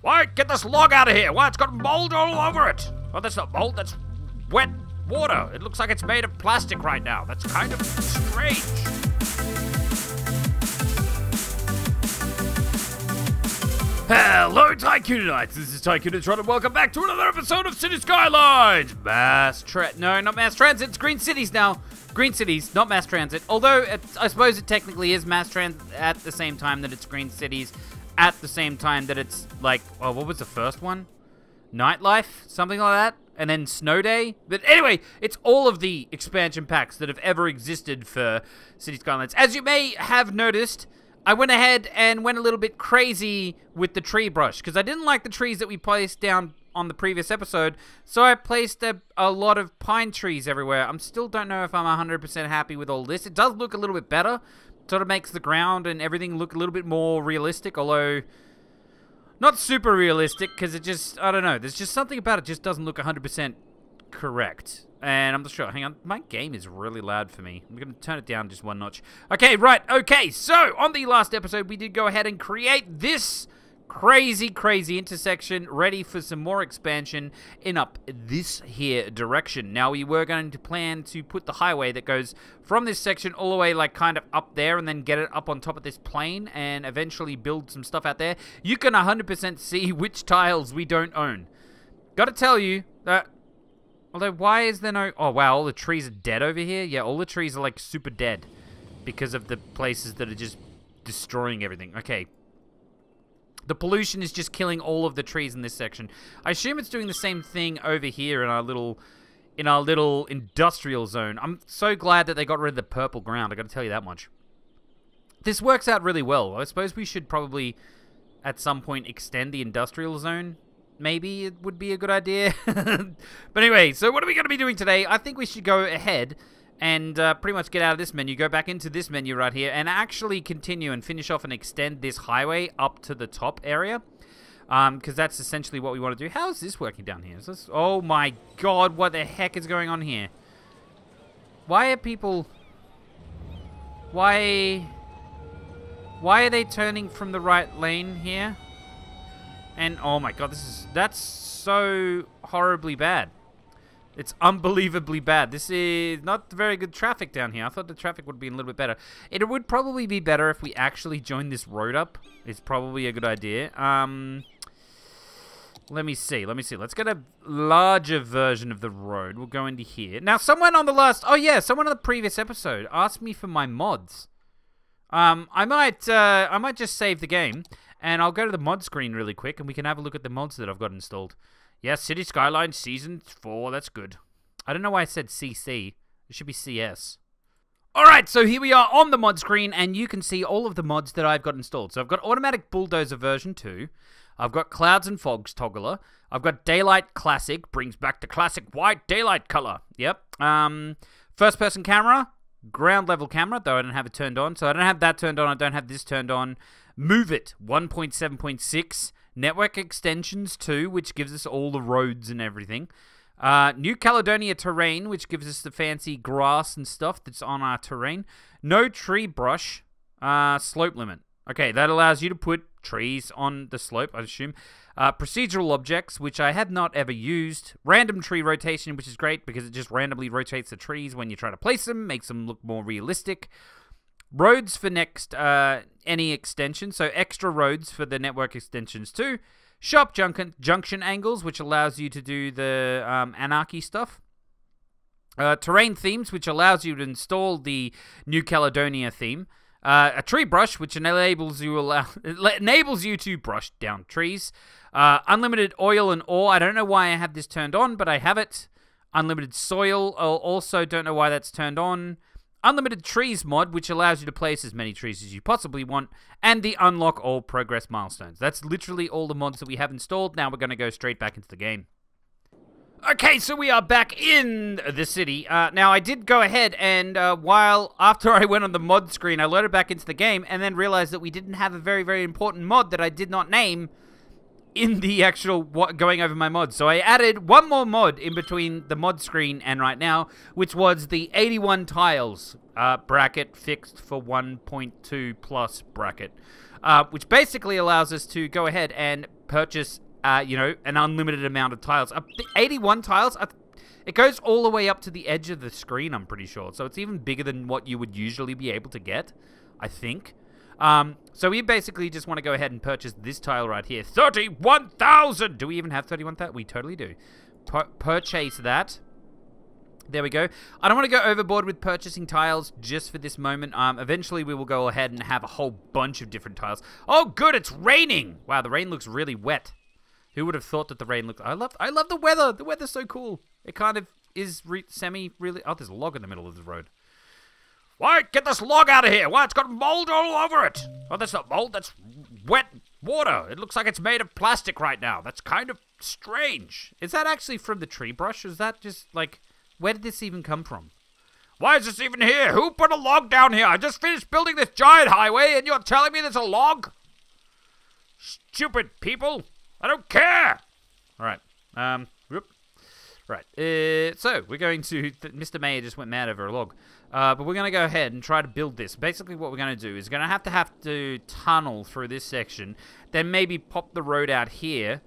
Why? Get this log out of here. Why? It's got mold all over it. Oh, that's not mold. That's wet water. It looks like it's made of plastic right now. That's kind of strange. Hello, Tycoon-A-Nights. This is Tycoon-A-Tron, and welcome back to another episode of City Skylines. No, not mass transit. It's Green Cities now. Green Cities, not mass transit. Although, I suppose it technically is mass transit at the same time that it's Green Cities. At the same time that it's like, oh, what was the first one? Nightlife? Something like that? And then Snow Day? But anyway, it's all of the expansion packs that have ever existed for City Skylines. As you may have noticed, I went ahead and went a little bit crazy with the tree brush, because I didn't like the trees that we placed down on the previous episode, so I placed a lot of pine trees everywhere. I still don't know if I'm 100% happy with all this. It does look a little bit better. Sort of makes the ground and everything look a little bit more realistic, although not super realistic, because it just, I don't know, there's just something about it just doesn't look 100% correct. And I'm not sure. Hang on. My game is really loud for me. I'm going to turn it down just one notch. Okay, right. Okay, so on the last episode, we did go ahead and create this crazy intersection ready for some more expansion in up this here direction. Now, we were going to plan to put the highway that goes from this section all the way like kind of up there and then get it up on top of this plane and eventually build some stuff out there. You can 100% see which tiles we don't own. Gotta tell you that, although why is there no, oh wow, all the trees are dead over here. Yeah, all the trees are like super dead because of the places that are just destroying everything. Okay. The pollution is just killing all of the trees in this section. I assume it's doing the same thing over here in our little industrial zone. I'm so glad that they got rid of the purple ground. I got to tell you that much. This works out really well. I suppose we should probably at some point extend the industrial zone. Maybe it would be a good idea. But anyway, so what are we going to be doing today? I think we should go ahead and pretty much get out of this menu, go back into this menu right here, and actually continue and finish off and extend this highway up to the top area. Because that's essentially what we want to do. How is this working down here? Is this, oh my god, what the heck is going on here? Why are people... Why are they turning from the right lane here? And oh my god, that's so horribly bad. It's unbelievably bad. This is not very good traffic down here. I thought the traffic would be a little bit better. It would probably be better if we actually joined this road up. It's probably a good idea. Let me see. Let's get a larger version of the road. We'll go into here. Now, someone on the previous episode asked me for my mods. I might just save the game, and I'll go to the mod screen really quick, and we can have a look at the mods that I've got installed. Yes, City Skylines Season 4, that's good. I don't know why I said CC. It should be CS. Alright, so here we are on the mod screen, and you can see all of the mods that I've got installed. So I've got Automatic Bulldozer version 2. I've got Clouds and Fogs Toggler. I've got Daylight Classic, brings back the classic white daylight color. Yep. First person camera, ground level camera, though I don't have it turned on. So I don't have that turned on, I don't have this turned on. Move It, 1.7.6. Network Extensions 2, which gives us all the roads and everything. New Caledonia Terrain, which gives us the fancy grass and stuff that's on our terrain. No Tree Brush, Slope Limit. Okay, that allows you to put trees on the slope, I assume. Procedural Objects, which I have not ever used. Random Tree Rotation, which is great because it just randomly rotates the trees when you try to place them, makes them look more realistic. Roads for next any extension, so extra roads for the network extensions too. Sharp junction angles, which allows you to do the anarchy stuff. Terrain themes, which allows you to install the New Caledonia theme. A tree brush, which enables you to brush down trees. Unlimited oil and ore. I don't know why I have this turned on, but I have it. Unlimited soil. Also don't know why that's turned on. Unlimited Trees mod, which allows you to place as many trees as you possibly want, and the Unlock All Progress Milestones. That's literally all the mods that we have installed. Now we're going to go straight back into the game. Okay, so we are back in the city. Now, I did go ahead and after I went on the mod screen, I loaded back into the game and then realized that we didn't have a very, very important mod that I did not name in the actual going over my mods. So I added one more mod in between the mod screen and right now, which was the 81 tiles bracket fixed for 1.2 plus bracket, which basically allows us to go ahead and purchase, you know, an unlimited amount of tiles. 81 tiles. It goes all the way up to the edge of the screen, I'm pretty sure. So it's even bigger than what you would usually be able to get, I think. So we basically just want to go ahead and purchase this tile right here. 31,000! Do we even have 31,000? We totally do. Purchase that. There we go. I don't want to go overboard with purchasing tiles just for this moment. Eventually we will go ahead and have a whole bunch of different tiles. Oh, good, it's raining! Wow, the rain looks really wet. Who would have thought that the rain looked... I love the weather. The weather's so cool. It kind of is semi-really... Oh, there's a log in the middle of the road. Why? Get this log out of here. Why? It's got mold all over it. Oh, that's not mold. That's wet water. It looks like it's made of plastic right now. That's kind of strange. Is that actually from the tree brush? Or is that just, like... Where did this even come from? Why is this even here? Who put a log down here? I just finished building this giant highway and you're telling me there's a log? Stupid people. I don't care. All right. Whoop. Right. So we're going to... Mr. Mayor just went mad over a log. But we're going to go ahead and try to build this. Basically what we're going to do is we're going to have to tunnel through this section. Then maybe pop the road out here.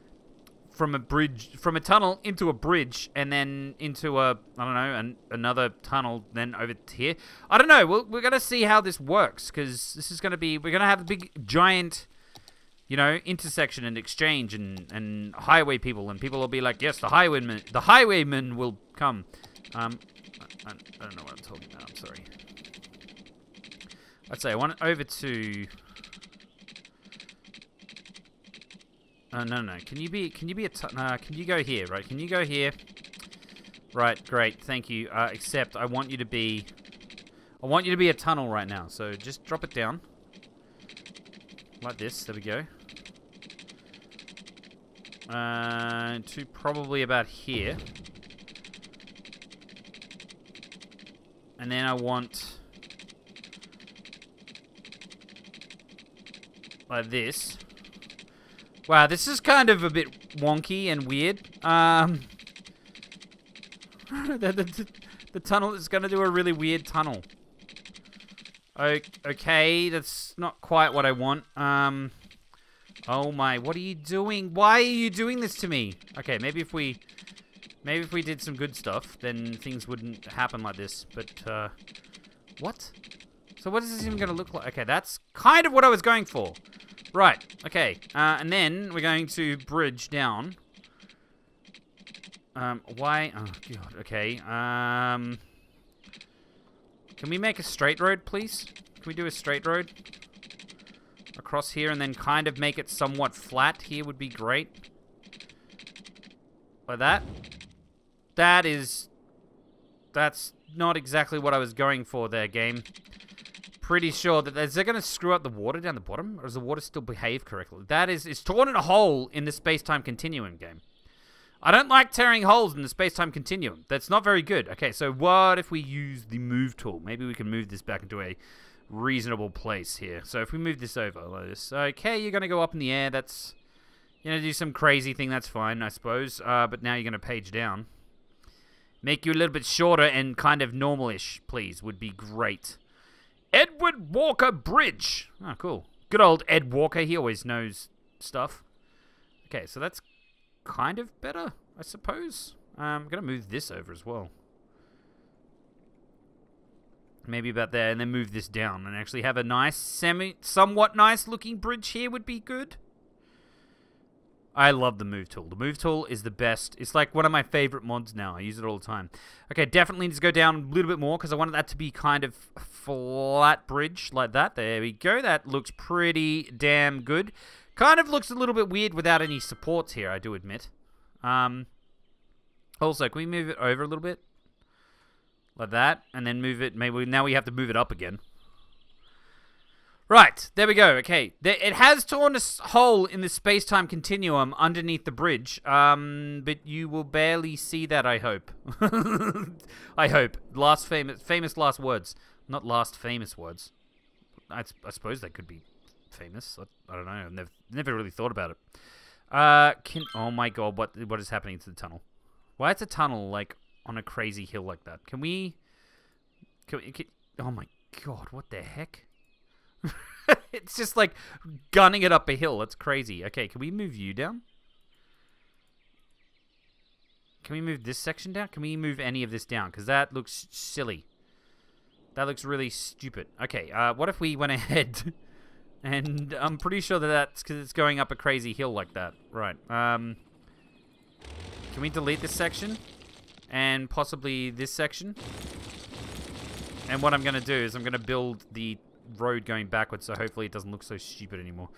From a bridge, from a tunnel into a bridge, and then into a, I don't know, another tunnel, then over to here. I don't know. We're going to see how this works, because this is going to be, we're going to have a big, giant, you know, intersection and exchange and highway people, and people will be like, yes, the highwaymen will come. I don't know what I'm talking about. I'm sorry. I'd say I want it over to... No. Can you be can you go here, right? Can you go here? Right, great, thank you. Except I want you to be a tunnel right now. So just drop it down. Like this, there we go. To probably about here. And then I want... like this. Wow, this is kind of a bit wonky and weird. The tunnel is going to do a really weird tunnel. Okay, that's not quite what I want. Oh my, what are you doing? Why are you doing this to me? Okay, maybe if we did some good stuff, then things wouldn't happen like this. But, what? So what is this even going to look like? Okay, that's kind of what I was going for. Right, okay, and then we're going to bridge down. Why? Oh, God, okay. Can we make a straight road, please? Can we do a straight road? Across here and then kind of make it somewhat flat here would be great. Like that. That's not exactly what I was going for there, game. Pretty sure that is that going to screw up the water down the bottom, or does the water still behave correctly? That is, it's torn in a hole in the space-time continuum game. I don't like tearing holes in the space-time continuum. That's not very good. Okay, so what if we use the move tool? Maybe we can move this back into a reasonable place here. So if we move this over like this, okay, you're going to go up in the air. That's, you're going to do some crazy thing. That's fine, I suppose. But now you're going to page down. Make you a little bit shorter and kind of normal-ish, please, would be great. Edward Walker Bridge. Oh, cool. Good old Ed Walker. He always knows stuff. Okay, so that's kind of better, I suppose. I'm going to move this over as well. Maybe about there, and then move this down and actually have a nice, somewhat nice looking bridge here would be good. I love the move tool. The move tool is the best. It's like one of my favorite mods now. I use it all the time. Okay, definitely need to go down a little bit more because I wanted that to be kind of a flat bridge like that. There we go. That looks pretty damn good. Kind of looks a little bit weird without any supports here, I do admit. Also, can we move it over a little bit? Like that, and then move it. Maybe now we have to move it up again. Right, there we go. Okay, it has torn a hole in the space-time continuum underneath the bridge, but you will barely see that, I hope. I hope. Famous last words. Not last famous words. I suppose they could be famous. I don't know. I've never really thought about it. Oh my god, what is happening to the tunnel? Why is the tunnel, like, on a crazy hill like that? Can we oh my god, what the heck? It's just like gunning it up a hill. That's crazy. Okay, can we move you down? Can we move this section down? Can we move any of this down? Because that looks silly. That looks really stupid. Okay, what if we went ahead and I'm pretty sure that that's because it's going up a crazy hill like that. Right. Can we delete this section? And possibly this section? And what I'm going to do is I'm going to build the road going backwards so hopefully it doesn't look so stupid anymore.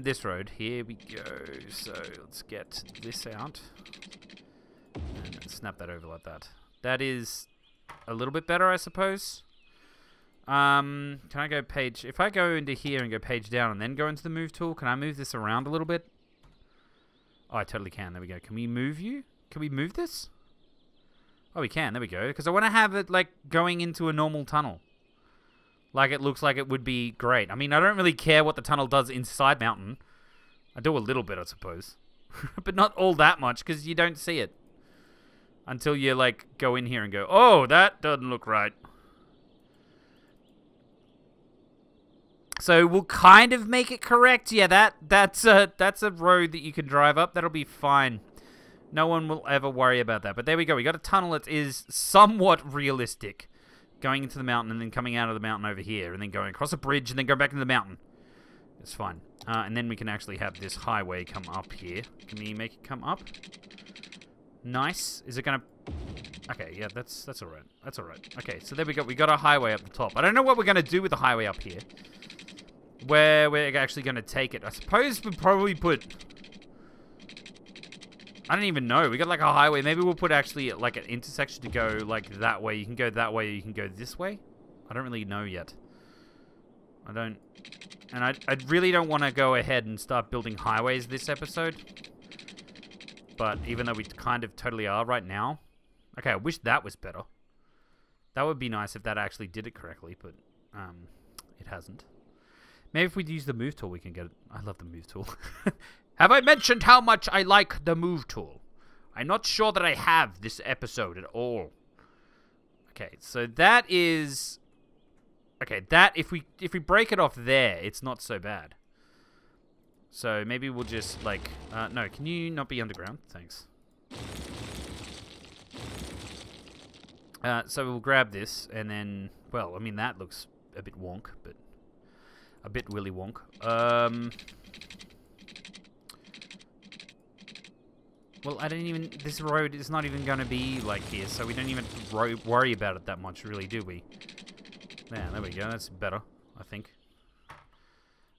This road. Here we go. So let's get this out. And snap that over like that. That is a little bit better, I suppose. Can I go page... If I go into here and go page down and then go into the move tool, can I move this around a little bit? Oh, I totally can. There we go. Can we move you? Can we move this? Oh, we can. There we go. Because I want to have it, like, going into a normal tunnel. Like, it looks like it would be great. I mean, I don't really care what the tunnel does inside Mountain. I do a little bit, I suppose. But not all that much, because you don't see it. Until you, like, go in here and go, oh, that doesn't look right. So we'll kind of make it correct. Yeah, that's a road that you can drive up. That'll be fine. No one will ever worry about that. But there we go. We got a tunnel that is somewhat realistic. Going into the mountain and then coming out of the mountain over here. And then going across a bridge and then go back into the mountain. It's fine. And then we can actually have this highway come up here. Can we make it come up? Nice. Is it going to... Okay, yeah, that's alright. That's alright. Okay, so there we go. We got a highway up the top. I don't know what we're going to do with the highway up here. Where we're actually going to take it. I suppose we'll probably put... I don't even know. We got like a highway. Maybe we'll put actually like an intersection to go like that way. You can go that way or you can go this way. I don't really know yet. I don't... And I really don't want to go ahead and start building highways this episode. But even though we kind of totally are right now. Okay, I wish that was better. That would be nice if that actually did it correctly, but it hasn't. Maybe if we use the move tool, we can get it. I love the move tool. Have I mentioned how much I like the move tool? I'm not sure that I have this episode at all. Okay, so that is... Okay, that, if we break it off there, it's not so bad. So maybe we'll just, like... no, can you not be underground? Thanks. So we'll grab this, and then... Well, I mean, that looks a bit wonk, but... A bit willy wonk. Well, I don't even... This road is not even going to be like here, so we don't even worry about it that much, really, do we? There we go. That's better, I think.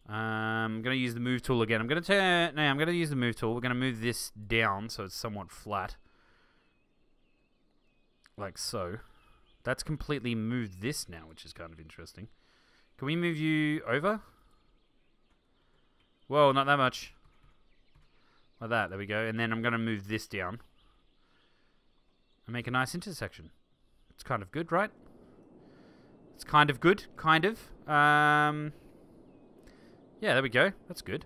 I'm going to use the move tool again. I'm going to use the move tool. We're going to move this down so it's somewhat flat. Like so. That's completely moved this now, which is kind of interesting. Can we move you over? Whoa, not that much. Like that, there we go. And then I'm going to move this down. And make a nice intersection. It's kind of good, right? It's kind of good, kind of. Yeah, there we go. That's good.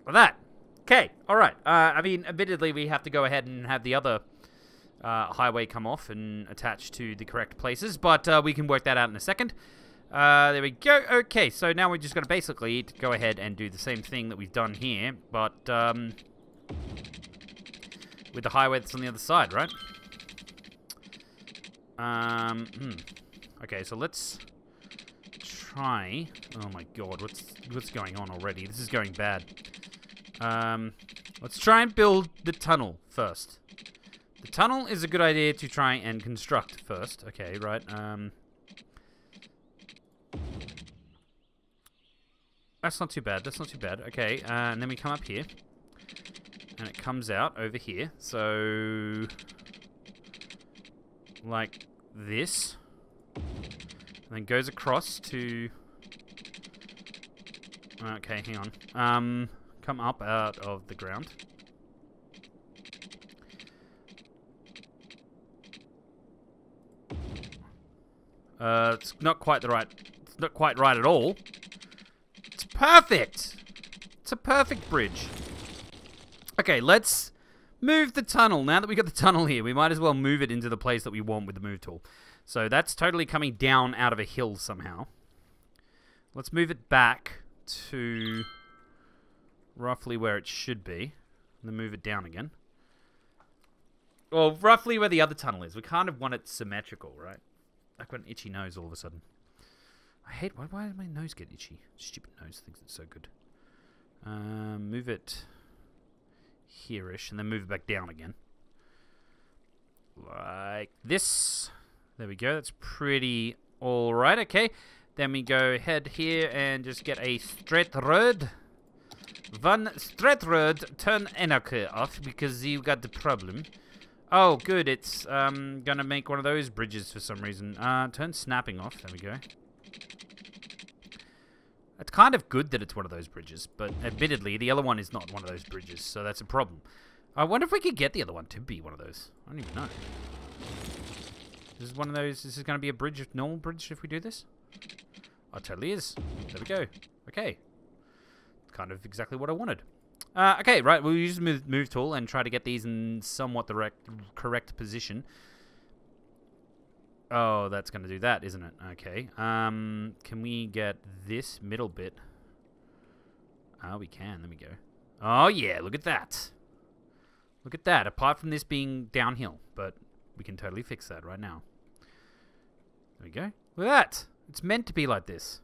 Like that. Okay, alright. I mean, admittedly, we have to go ahead and have the other... highway come off and attach to the correct places, but we can work that out in a second. There we go. Okay, so now we're just going to basically go ahead and do the same thing that we've done here, but with the highway that's on the other side, right? Okay, so let's try... Oh my god, what's going on already? This is going bad. Let's try and build the tunnel first. The tunnel is a good idea to try and construct first. Okay, right. That's not too bad. That's not too bad. Okay, and then we come up here. And it comes out over here. So... Like this. And then goes across to... Okay, hang on. Come up out of the ground. It's not quite the right... It's not quite right at all. It's perfect! It's a perfect bridge. Okay, let's move the tunnel. Now that we got the tunnel here, we might as well move it into the place that we want with the move tool. So that's totally coming down out of a hill somehow. Let's move it back to roughly where it should be. And then move it down again. Well, roughly where the other tunnel is. We kind of want it symmetrical, right? I've got an itchy nose all of a sudden. I hate... Why did my nose get itchy? Stupid nose thinks it's so good. Move it here-ish, and then move it back down again. Like this. There we go. That's pretty alright. Okay. Then we go ahead here and just get a straight road. One straight road. Turn anarchy off because you got the problem. Oh, good. It's gonna make one of those bridges for some reason. Turn snapping off. There we go. It's kind of good that it's one of those bridges, but admittedly, the other one is not one of those bridges, so that's a problem. I wonder if we could get the other one to be one of those. I don't even know. This is one of those. This is going to be a bridge, normal bridge, if we do this. Oh, it totally is. There we go. Okay. Kind of exactly what I wanted. Okay, right. We'll use the move tool and try to get these in somewhat the correct position. Oh, that's going to do that, isn't it? Okay. Can we get this middle bit? Oh, we can. There we go. Oh, yeah. Look at that. Look at that. Apart from this being downhill. But we can totally fix that right now. There we go. Look at that. It's meant to be like this.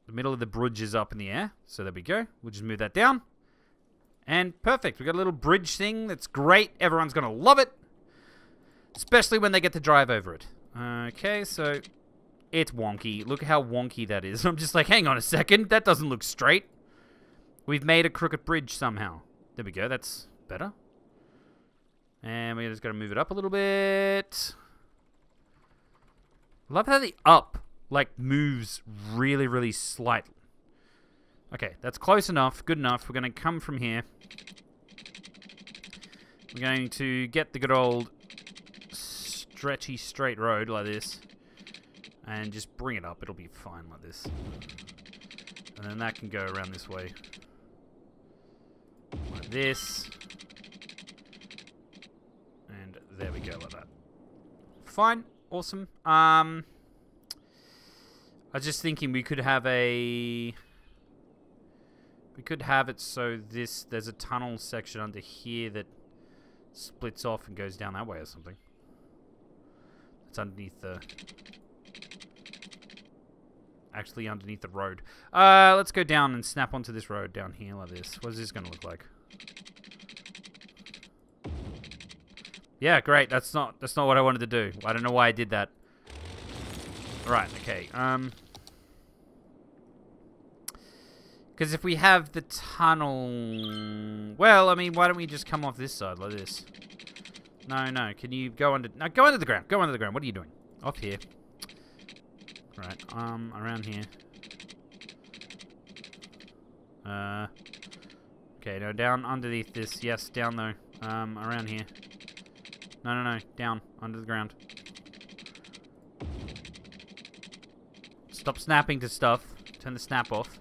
The middle of the bridge is up in the air. So there we go. We'll just move that down. And perfect. We've got a little bridge thing. That's great. Everyone's going to love it. Especially when they get to drive over it. Okay, so it's wonky. Look how wonky that is. I'm just like, hang on a second. That doesn't look straight. We've made a crooked bridge somehow. There we go. That's better. And we just got to move it up a little bit. Love how the up, like, moves really, really slightly. Okay, that's close enough. Good enough. We're going to come from here. We're going to get the good old stretchy straight road like this and just bring it up. It'll be fine like this, and then that can go around this way like this, and there we go like that. Fine. Awesome. I was just thinking we could have it so there's a tunnel section under here that splits off and goes down that way or something. It's underneath the... Actually underneath the road. Let's go down and snap onto this road down here like this. What is this going to look like? Yeah, great. That's not what I wanted to do. I don't know why I did that. Right, okay. Because if we have the tunnel... Well, I mean, why don't we just come off this side like this? No. Can you go under... No, go under the ground. Go under the ground. What are you doing? Off here. Right. Around here. Okay, no, down underneath this. Yes, down though. Around here. No. Down. Under the ground. Stop snapping to stuff. Turn the snap off.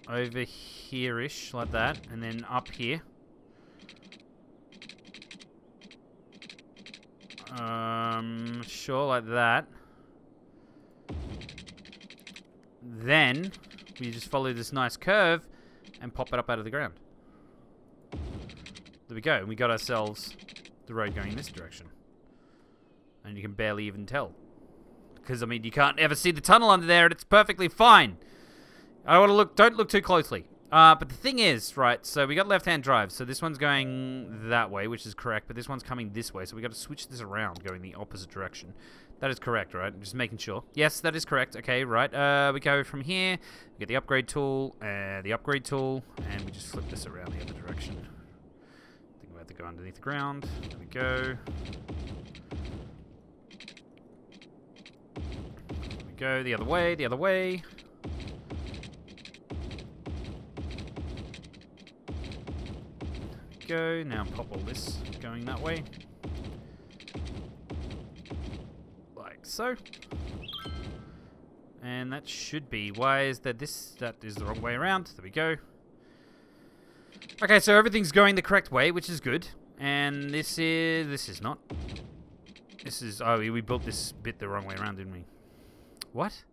Over here-ish, like that. And then up here. Sure, like that. Then, we just follow this nice curve and pop it up out of the ground. There we go. And we got ourselves the road going in this direction. And you can barely even tell. Because, I mean, you can't ever see the tunnel under there and it's perfectly fine. Don't look too closely. But the thing is, right, so we got left-hand drive, so this one's going that way, which is correct, but this one's coming this way, so we got to switch this around, going the opposite direction. That is correct, right? I'm just making sure. Yes, that is correct. Okay, right. We go from here, we get the upgrade tool, and we just flip this around the other direction. I think we have to go underneath the ground. There we go. There we go, the other way. Go. Now pop all this going that way. Like so. And that should be... Why is that this... That is the wrong way around. There we go. Okay, so everything's going the correct way, which is good. And this is not. This is, oh, we built this bit the wrong way around, didn't we? What?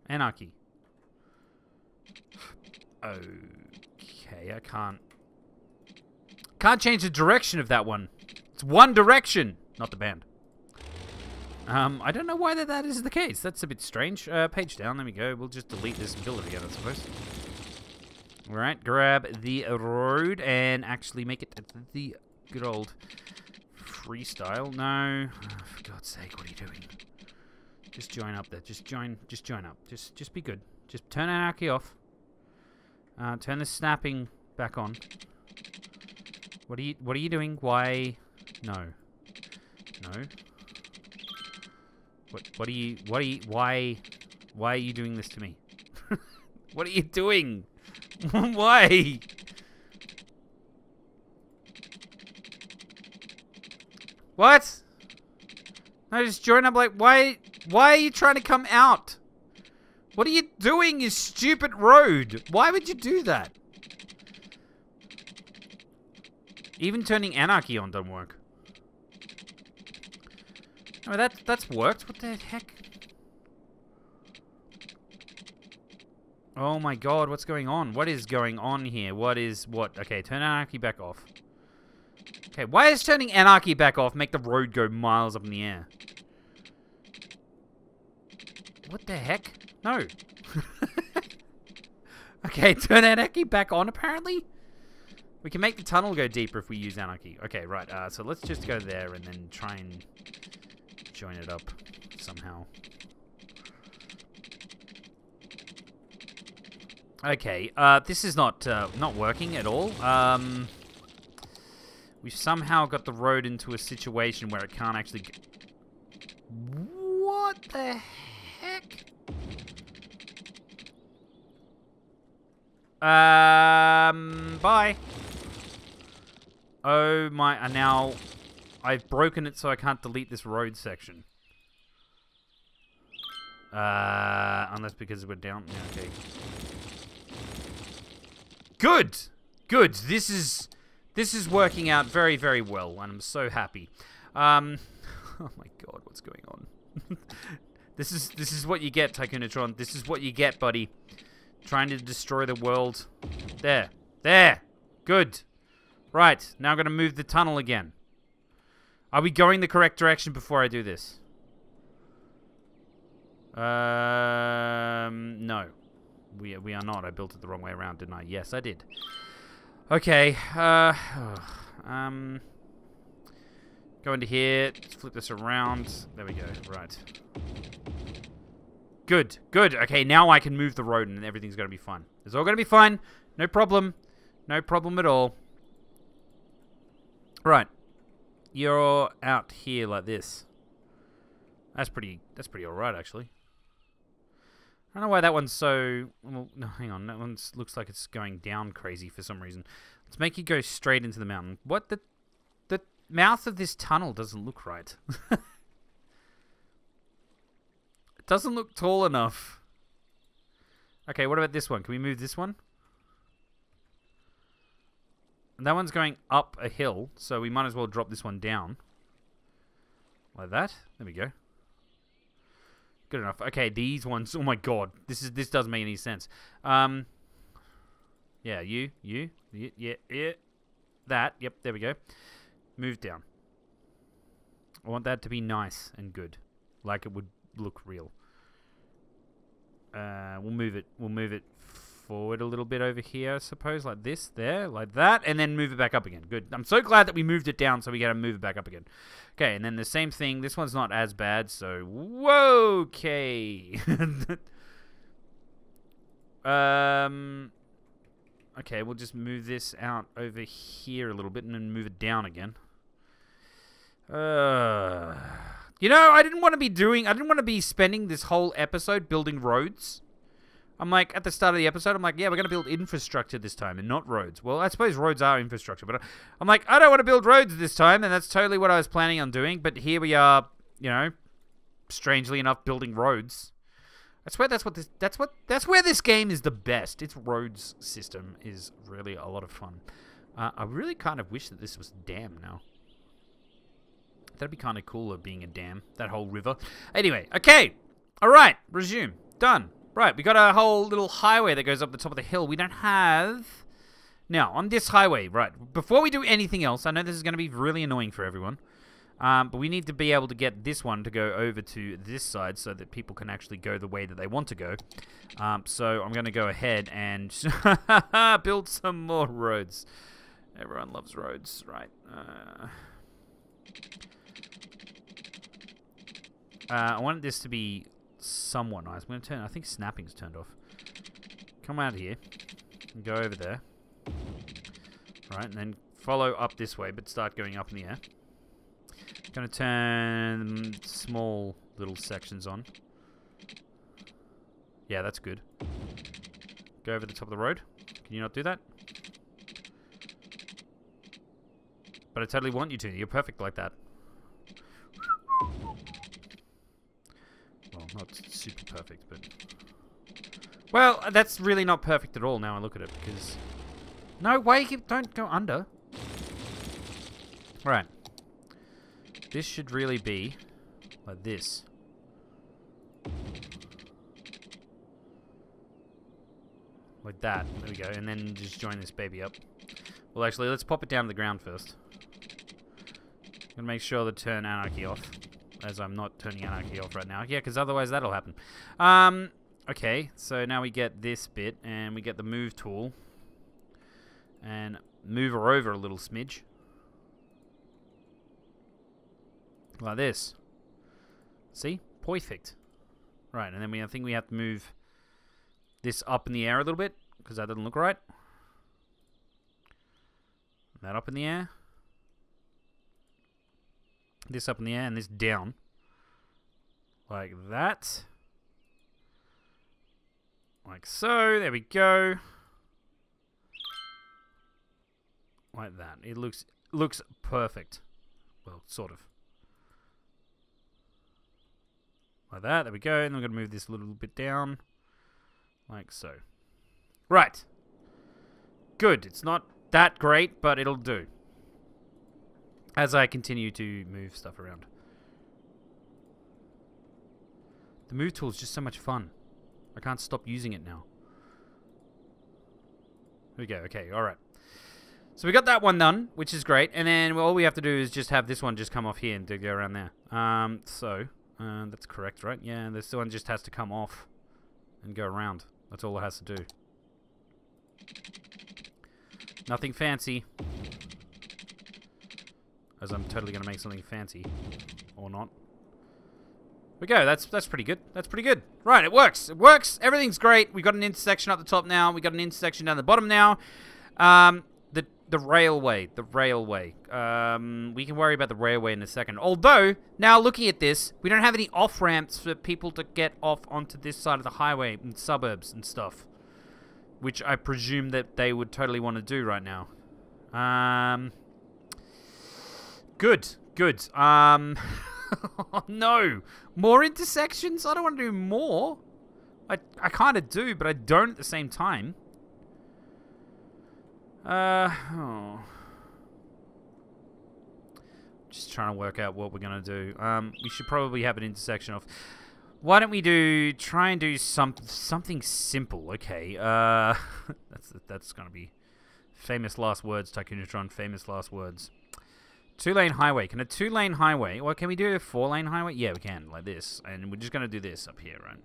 Anarchy. Okay, I can't change the direction of that one. It's one direction, not the band. I don't know why that is the case. That's a bit strange. Page down, there we go. We'll just delete this and build it again, I suppose. Alright, grab the road and actually make it the good old freestyle. No. Oh, for God's sake, what are you doing? Just join up there. Just join up. Just be good. Just turn anarchy off. Turn the snapping back on. What are you doing? Why? No. No. Why are you doing this to me? What are you doing? Why? What? No, just join up. Like, why are you trying to come out? What are you doing, you stupid road? Why would you do that? Even turning anarchy on doesn't work. Oh, that's worked. What the heck? Oh my God, what's going on? What is going on here? What? Okay, turn anarchy back off. Okay, why is turning anarchy back off make the road go miles up in the air? What the heck? No. Okay, turn anarchy back on, apparently? We can make the tunnel go deeper if we use anarchy. Okay, right, so let's just go there and then try and join it up somehow. Okay, this is not working at all. We've somehow got the road into a situation where it can't actually What the heck? Bye. Oh my, and now I've broken it so I can't delete this road section. Unless because we're down. Yeah, okay. Good! Good. This is working out very, very well, and I'm so happy. Oh my God, what's going on? This is what you get, Tycoon-A-Tron. This is what you get, buddy. Trying to destroy the world. There. There! Good. Right, now I'm going to move the tunnel again. Are we going the correct direction before I do this? No. We are not. I built it the wrong way around, didn't I? Yes, I did. Okay. Go into here. Let's flip this around. There we go. Right. Good. Good. Okay, now I can move the road and everything's going to be fine. It's all going to be fine. No problem. No problem at all. Right. You're out here like this. That's pretty alright, actually. I don't know why that one's so... Well, no, hang on. That one looks like it's going down crazy for some reason. Let's make it go straight into the mountain. What? The mouth of this tunnel doesn't look right. It doesn't look tall enough. Okay, what about this one? Can we move this one? And that one's going up a hill, so we might as well drop this one down. Like that. There we go. Good enough. Okay, these ones. Oh my God, this doesn't make any sense. Yeah, you, yeah. That. Yep. There we go. Move down. I want that to be nice and good, like it would look real. We'll move it. We'll move it forward a little bit over here, I suppose, like this, there, like that, and then move it back up again. Good. I'm so glad that we moved it down, so we gotta move it back up again. Okay, and then the same thing. This one's not as bad, so whoa, okay. Okay, we'll just move this out over here a little bit, and then move it down again. You know, I didn't want to be spending this whole episode building roads. I'm like, at the start of the episode, I'm like, yeah, we're going to build infrastructure this time and not roads. Well, I suppose roads are infrastructure, but I'm like, I don't want to build roads this time, and that's totally what I was planning on doing. But here we are, you know, strangely enough, building roads. I swear that's where this game is the best. Its roads system is really a lot of fun. I really kind of wish that this was a dam now. That'd be kind of cooler being a dam. That whole river. Anyway, okay. All right. Resume. Done. Right. We got a whole little highway that goes up the top of the hill. We don't have... Now, on this highway, right, before we do anything else, I know this is going to be really annoying for everyone, but we need to be able to get this one to go over to this side so that people can actually go the way that they want to go. So I'm going to go ahead and build some more roads. Everyone loves roads, right? I wanted this to be somewhat nice. I'm going to turn, I think snapping's turned off. Come out here and go over there. Right, and then follow up this way, but start going up in the air. Going to turn small little sections on. Yeah, that's good. Go over the top of the road. Can you not do that? But I totally want you to. You're perfect like that. Well, not super perfect, but... Well, that's really not perfect at all now I look at it, because... No, wait, don't go under. Right. This should really be like this. Like that. There we go. And then just join this baby up. Well, actually, let's pop it down to the ground first. Gonna make sure to turn anarchy off. As I'm not turning anarchy off right now. Yeah, because otherwise that'll happen. Okay, so now we get this bit, and we get the move tool. And move her over a little smidge. Like this. See? Perfect. Right, and then I think we have to move this up in the air a little bit, because that doesn't look right. That up in the air. This up in the air, and this down. Like that. Like so. There we go. Like that. It looks perfect. Well, sort of. Like that. There we go. And I'm going to move this a little bit down. Like so. Right. Good. It's not that great, but it'll do. As I continue to move stuff around. The move tool is just so much fun. I can't stop using it now. Here we go. Okay. All right. So we got that one done, which is great, and then all we have to do is just have this one just come off here and to go around there. That's correct, right? Yeah, this one just has to come off and go around. That's all it has to do. Nothing fancy. As I'm totally going to make something fancy. Or not. There we go, that's pretty good. That's pretty good. Right, it works. It works. Everything's great. We got an intersection up the top now. We got an intersection down the bottom now. The railway. The railway. We can worry about the railway in a second. Although, now looking at this, we don't have any off-ramps for people to get off onto this side of the highway in suburbs and stuff. Which I presume that they would totally want to do right now. Good. Good. No. More intersections? I don't want to do more. I kind of do, but I don't at the same time. Just trying to work out what we're going to do. We should probably have an intersection of... Why don't we try and do something simple? Okay. That's going to be famous last words, Tycoon-A-Tron, famous last words. 2-lane highway. Can a 2-lane highway... Well, can we do a 4-lane highway? Yeah, we can, like this. And we're just going to do this up here, right?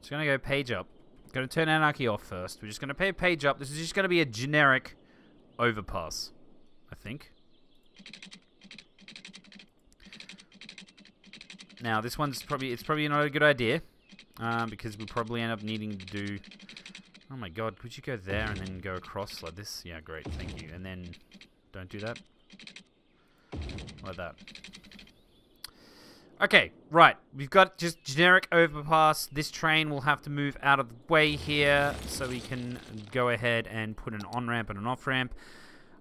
Just going to go page up. Going to turn anarchy off first. We're just going to pay page up. This is just going to be a generic overpass, I think. Now, this one's probably not a good idea, because we'll probably end up needing to do... Oh my god, could you go there and then go across like this? Yeah, great, thank you. And then, don't do that. Like that. Okay, right. We've got just generic overpass. This train will have to move out of the way here so we can go ahead and put an on-ramp and an off-ramp.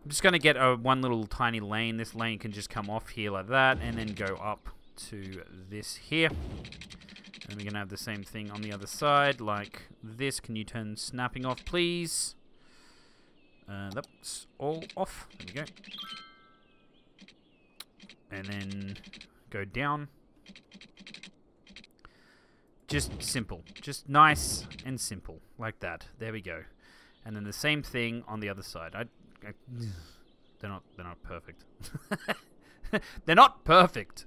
I'm just going to get one little tiny lane. This lane can just come off here like that and then go up to this here. And we're going to have the same thing on the other side like this. Can you turn snapping off, please? That's all off. There we go. And then go down. Just simple. Just nice and simple. Like that. There we go. And then the same thing on the other side. They're not perfect. They're not perfect.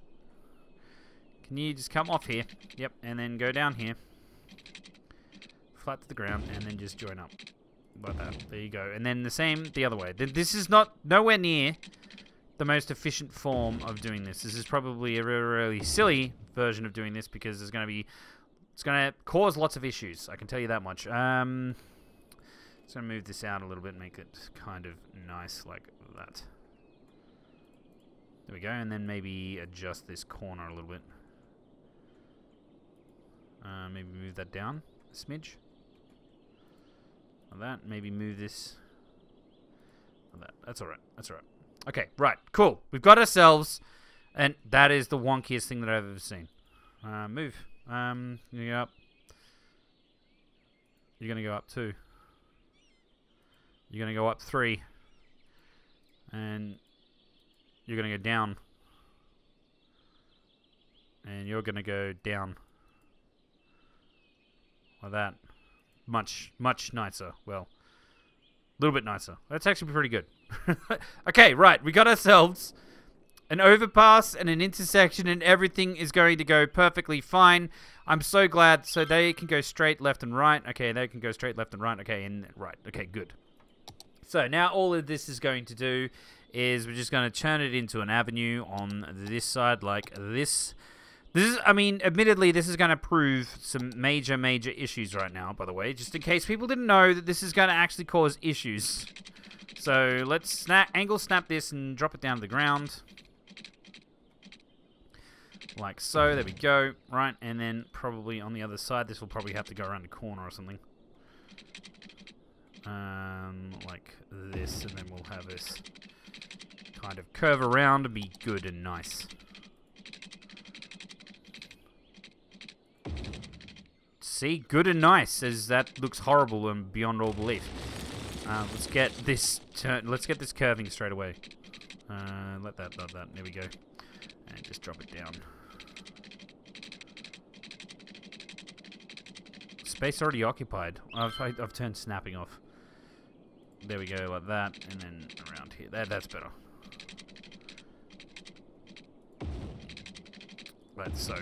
Can you just come off here? Yep, and then go down here. Flat to the ground, and then just join up. Like that. There you go. And then the same the other way. This is nowhere near the most efficient form of doing this. This is probably a really, really silly version of doing this because it's going to cause lots of issues. I can tell you that much. So I'm going to move this out a little bit and make it kind of nice like that. There we go. And then maybe adjust this corner a little bit. Maybe move that down a smidge. Like that. Maybe move this. Like that. That's alright. That's alright. Okay, right. Cool. We've got ourselves, and that is the wonkiest thing that I've ever seen. Move. You go up. You're going to go up 2. You're going to go up 3. And you're going to go down. And you're going to go down. Like that. Much, much nicer. Well, a little bit nicer. That's actually pretty good. Okay, right. We got ourselves an overpass and an intersection, and everything is going to go perfectly fine. I'm so glad. So they can go straight left and right. Okay, they can go straight left and right. Okay, and right. Okay, good. So now all of this is going to do is we're just going to turn it into an avenue on this side like this. I mean, admittedly, this is going to prove some major, major issues right now, by the way, just in case people didn't know that this is going to actually cause issues. So let's angle snap this and drop it down to the ground. Like so. There we go. Right, and then probably on the other side, this will probably have to go around the corner or something. Like this, and then we'll have this kind of curve around and be good and nice. See, good and nice, as that looks horrible and beyond all belief. Let's get this curving straight away. Let that. There we go, and just drop it down. Space already occupied. I've turned snapping off. There we go, like that, and then around here. That's better. Like so.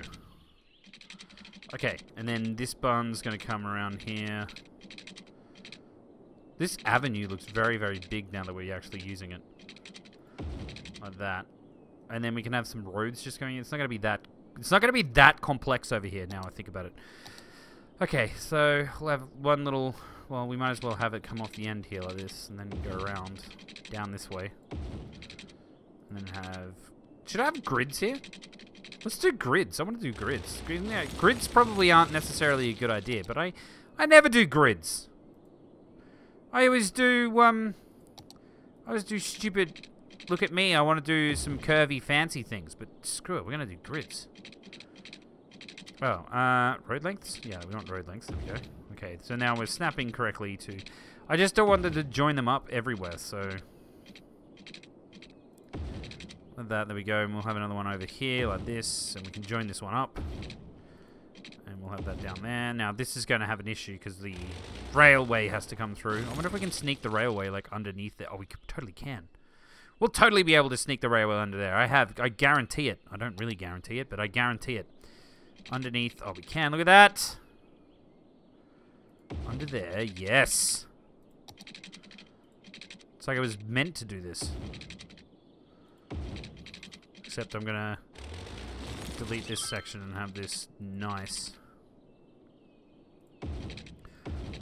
Okay, and then this bun's going to come around here. This avenue looks very, very big now that we're actually using it. Like that. And then we can have some roads just going in. It's not going to be that complex over here now I think about it. Okay, so we'll have one little... Well, we might as well have it come off the end here like this, and then go around down this way. And then have... Should I have grids here? Let's do grids. I want to do grids. Yeah, grids probably aren't necessarily a good idea, but I never do grids. I always do stupid... Look at me, I want to do some curvy, fancy things, but screw it, we're going to do grids. Oh, road lengths? Yeah, we want road lengths. There we go. Okay, so now we're snapping correctly to... I just don't want to join them up everywhere, so... Like that, there we go. And we'll have another one over here, like this, and we can join this one up. And we'll have that down there. Now, this is going to have an issue, because the railway has to come through. I wonder if we can sneak the railway, like, underneath there. Oh, we totally can. We'll totally be able to sneak the railway under there. I guarantee it. I don't really guarantee it, but I guarantee it. Underneath. Oh, we can. Look at that. Under there. Yes. It's like I was meant to do this. Except I'm going to delete this section and have this nice.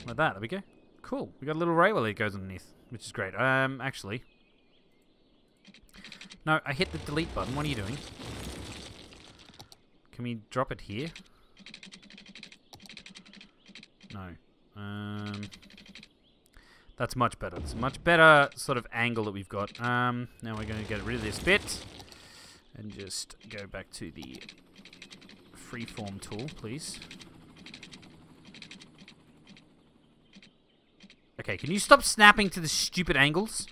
Like that. There we go. Cool. We got a little railway that goes underneath, which is great. Actually. No, I hit the delete button. What are you doing? Can we drop it here? No. That's much better. It's a much better sort of angle that we've got. Now we're going to get rid of this bit. And just go back to the freeform tool, please. Okay, can you stop snapping to the stupid angles?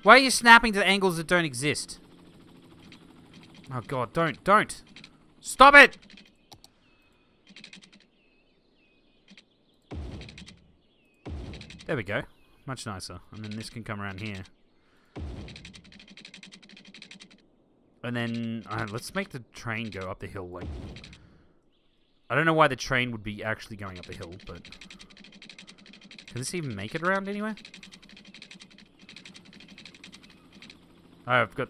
Why are you snapping to the angles that don't exist? Oh god, don't! Stop it! There we go. Much nicer. And then this can come around here. And then, let's make the train go up the hill, like... I don't know why the train would be actually going up the hill, but... Can this even make it around anywhere? Oh, I've got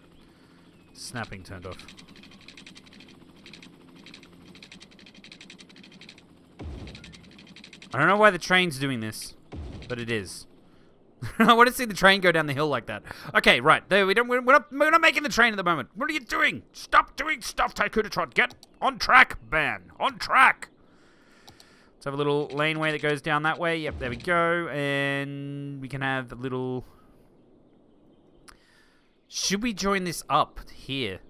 snapping turned off. I don't know why the train's doing this, but it is. I want to see the train go down the hill like that. Okay, right. There, we're not making the train at the moment. What are you doing? Stop doing stuff, Tycoon-A-Tron. Get on track, man. On track. Let's have a little laneway that goes down that way. Yep, there we go. And we can have a little... Should we join this up here?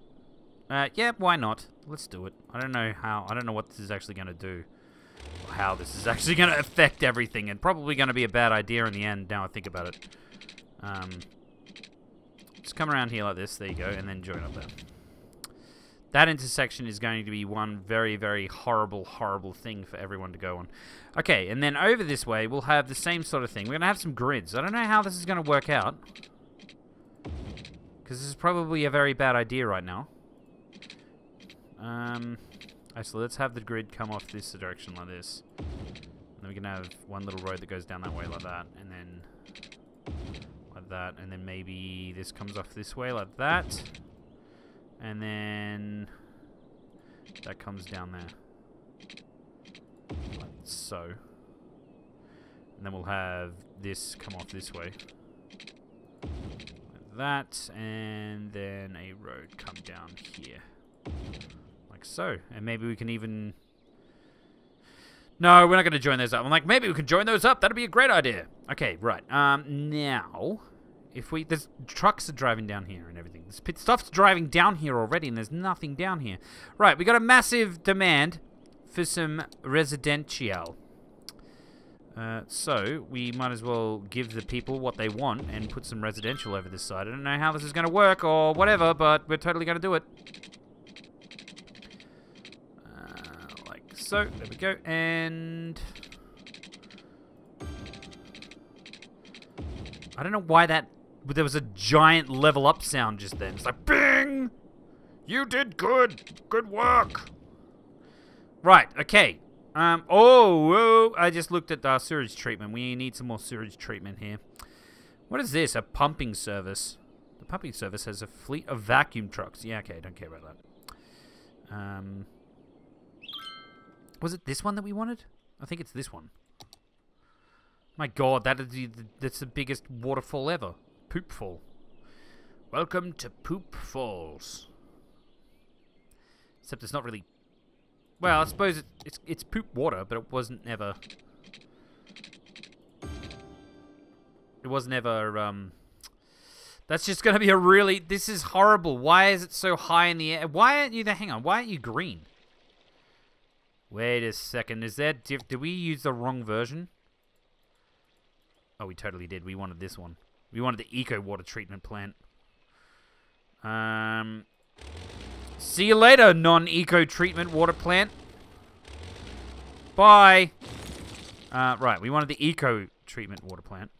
Yeah, why not? Let's do it. I don't know how. I don't know what this is actually going to do. How this is actually going to affect everything, and probably going to be a bad idea in the end, now I think about it. Just come around here like this, there you go, and then join up there. That intersection is going to be one very, very horrible, horrible thing for everyone to go on. Okay, and then over this way, we'll have the same sort of thing. We're going to have some grids. I don't know how this is going to work out, because this is probably a very bad idea right now. Actually, let's have the grid come off this direction like this. And then we can have one little road that goes down that way like that. And then like that. And then maybe this comes off this way like that. And then that comes down there. Like so. And then we'll have this come off this way. Like that. And then a road come down here. Like so. And maybe we can even... No, we're not going to join those up. I'm like, maybe we can join those up. That'd be a great idea. Okay, right. Now, if we... There's trucks are driving down here and everything. This pit stuff's driving down here already and there's nothing down here. Right, we got a massive demand for some residential. So, we might as well give the people what they want and put some residential over this side. I don't know how this is going to work or whatever, but we're totally going to do it. So, there we go, and... I don't know why that... There was a giant level up sound just then. It's like, bing! You did good! Good work! Right, okay. Oh, I just looked at our sewage treatment. We need some more sewage treatment here. What is this? A pumping service. The pumping service has a fleet of vacuum trucks. Yeah, okay, don't care about that. Was it this one that we wanted? I think it's this one. My god, that's the biggest waterfall ever. Poop Fall. Welcome to Poop Falls. Except it's not really... Well, I suppose it's poop water, but it wasn't ever... It wasn't ever, That's just gonna be a really... This is horrible. Why is it so high in the air? Why aren't you there? Hang on, why aren't you green? Wait a second, is that... Did we use the wrong version? Oh, we totally did. We wanted this one. We wanted the eco water treatment plant. See you later, non-eco treatment water plant. Bye. Right, we wanted the eco treatment water plant.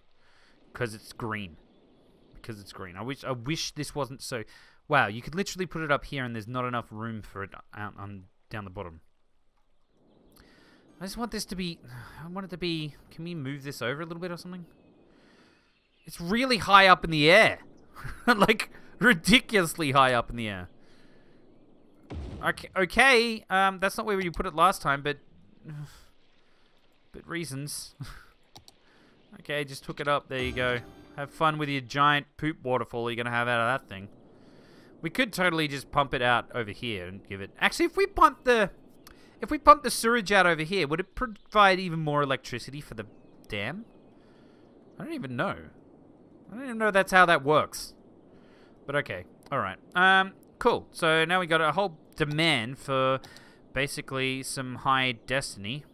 Because it's green. Because it's green. I wish this wasn't so... Wow, you could literally put it up here and there's not enough room for it out on down the bottom. I just want this to be... I want it to be... Can we move this over a little bit or something? It's really high up in the air. Like, ridiculously high up in the air. Okay, that's not where you put it last time, but... But reasons. Okay, just hook it up. There you go. Have fun with your giant poop waterfall you're going to have out of that thing. We could totally just pump it out over here and give it... Actually, if we pump the sewage out over here, would it provide even more electricity for the dam? I don't even know. I don't even know that's how that works. But okay. Alright. Cool. So now we got a whole demand for basically some high destiny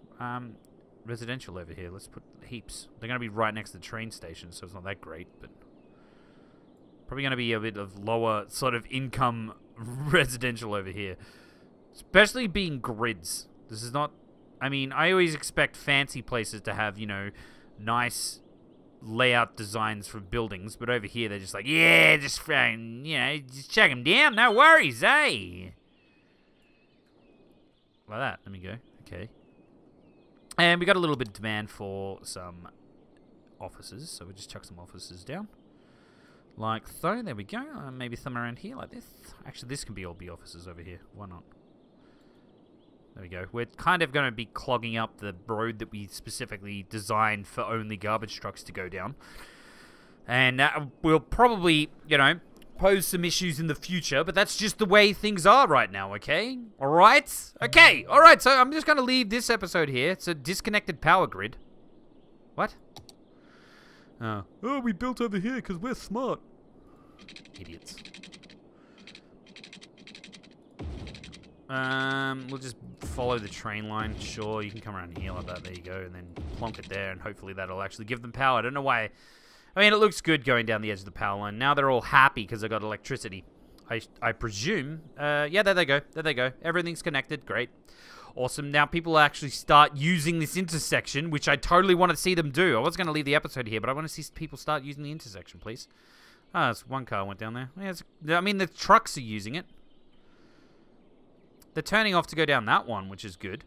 residential over here. Let's put heaps. They're going to be right next to the train station, so it's not that great, but probably going to be a bit of lower sort of income residential over here. Especially being grids. This is not... I mean, I always expect fancy places to have, you know, nice layout designs for buildings. But over here, they're just like, yeah, just, you know, just check them down. No worries, eh? Like that. Let me go. Okay. And we got a little bit of demand for some offices. So we'll just chuck some offices down. Like so. There we go. Maybe some around here like this. Actually, this can all be offices over here. Why not? There we go. We're kind of going to be clogging up the road that we specifically designed for only garbage trucks to go down. And we'll probably, you know, pose some issues in the future, but that's just the way things are right now, okay? Alright? Okay, alright, so I'm just going to leave this episode here. It's a disconnected power grid. What? Oh, we built over here because we're smart. Idiots. We'll just follow the train line. Sure, you can come around here like that. There you go. And then plonk it there, and hopefully that'll actually give them power. I don't know why. I mean, it looks good going down the edge of the power line. Now they're all happy because they got electricity. I presume. Yeah, there they go. There they go. Everything's connected. Great. Awesome. Now people actually start using this intersection, which I totally want to see them do. I was going to leave the episode here, but I want to see people start using the intersection, please. Ah, it's one car went down there. Yeah, I mean, the trucks are using it. They're turning off to go down that one, which is good.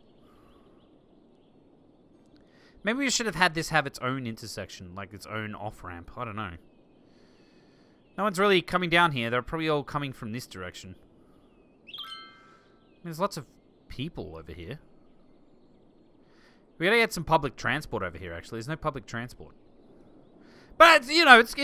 Maybe we should have had this have its own intersection, like its own off-ramp. I don't know. No one's really coming down here. They're probably all coming from this direction. There's lots of people over here. We gotta get some public transport over here, actually. There's no public transport. But, you know, it's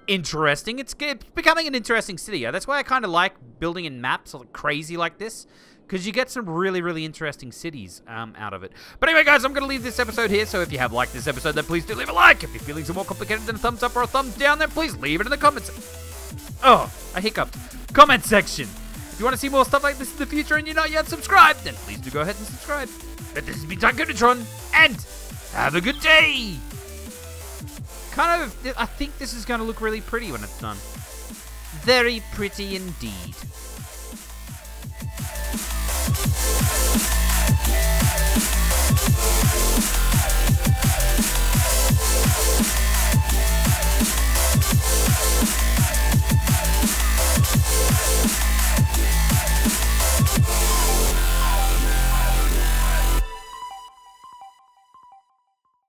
interesting. It's becoming an interesting city. That's why I kind of like building in maps crazy like this, because you get some really, really interesting cities out of it. But anyway, guys, I'm going to leave this episode here, so if you have liked this episode, then please do leave a like. If your feelings are more complicated than a thumbs up or a thumbs down, then please leave it in the comments. Oh, I hiccuped. Comment section. If you want to see more stuff like this in the future and you're not yet subscribed, then please do go ahead and subscribe. But this has been Tycoon-A-Tron, and have a good day. I think this is going to look really pretty when it's done. Very pretty indeed.